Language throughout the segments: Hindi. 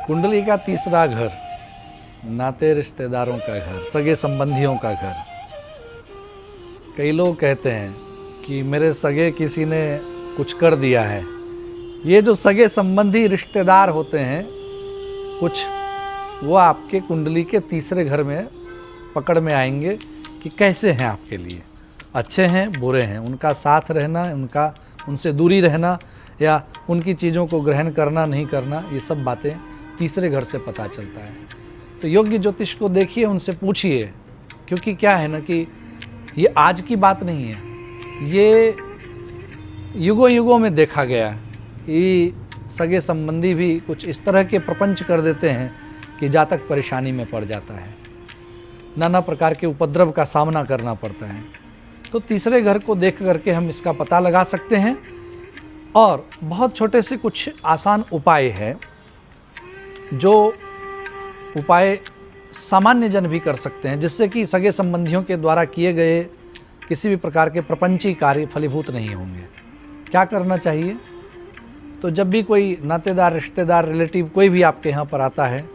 कुंडली का तीसरा घर, नाते रिश्तेदारों का घर, सगे संबंधियों का घर। कई लोग कहते हैं कि मेरे सगे किसी ने कुछ कर दिया है। ये जो सगे संबंधी रिश्तेदार होते हैं कुछ, वो आपके कुंडली के तीसरे घर में पकड़ में आएंगे कि कैसे हैं आपके लिए, अच्छे हैं बुरे हैं। उनका साथ रहना, उनसे दूरी रहना या उनकी चीज़ों को ग्रहण करना नहीं करना, ये सब बातें तीसरे घर से पता चलता है। तो योग्य ज्योतिष को देखिए, उनसे पूछिए, क्योंकि क्या है ना कि ये आज की बात नहीं है, ये युगों युगों में देखा गया कि सगे संबंधी भी कुछ इस तरह के प्रपंच कर देते हैं कि जातक परेशानी में पड़ जाता है, नाना प्रकार के उपद्रव का सामना करना पड़ता है। तो तीसरे घर को देख करके हम इसका पता लगा सकते हैं। और बहुत छोटे से कुछ आसान उपाय है, जो उपाय सामान्य जन भी कर सकते हैं, जिससे कि सगे संबंधियों के द्वारा किए गए किसी भी प्रकार के प्रपंची कार्य फलीभूत नहीं होंगे। क्या करना चाहिए? तो जब भी कोई नातेदार, रिश्तेदार, रिलेटिव कोई भी आपके यहाँ पर आता है,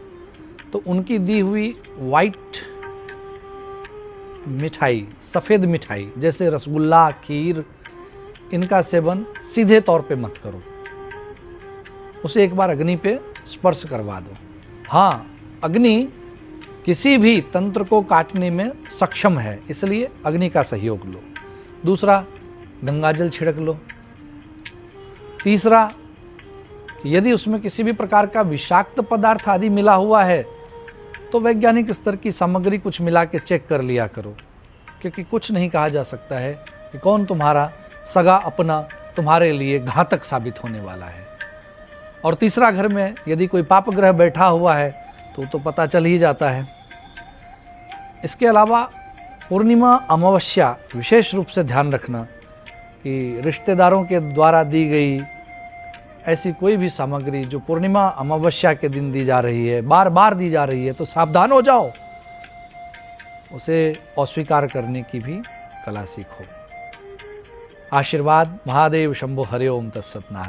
तो उनकी दी हुई वाइट मिठाई, सफ़ेद मिठाई जैसे रसगुल्ला, खीर, इनका सेवन सीधे तौर पे मत करो। उसे एक बार अग्नि पे स्पर्श करवा दो। हाँ, अग्नि किसी भी तंत्र को काटने में सक्षम है, इसलिए अग्नि का सहयोग लो। दूसरा, गंगाजल छिड़क लो। तीसरा, यदि उसमें किसी भी प्रकार का विषाक्त पदार्थ आदि मिला हुआ है तो वैज्ञानिक स्तर की सामग्री कुछ मिला के चेक कर लिया करो, क्योंकि कुछ नहीं कहा जा सकता है कि कौन तुम्हारा सगा अपना तुम्हारे लिए घातक साबित होने वाला है। और तीसरा, घर में यदि कोई पाप ग्रह बैठा हुआ है तो पता चल ही जाता है। इसके अलावा पूर्णिमा, अमावस्या विशेष रूप से ध्यान रखना कि रिश्तेदारों के द्वारा दी गई ऐसी कोई भी सामग्री जो पूर्णिमा, अमावस्या के दिन दी जा रही है, बार बार दी जा रही है, तो सावधान हो जाओ, उसे अस्वीकार करने की भी कला सीखो। आशीर्वाद। महादेव शंभो। हरि ओम तत्सत। नारायण।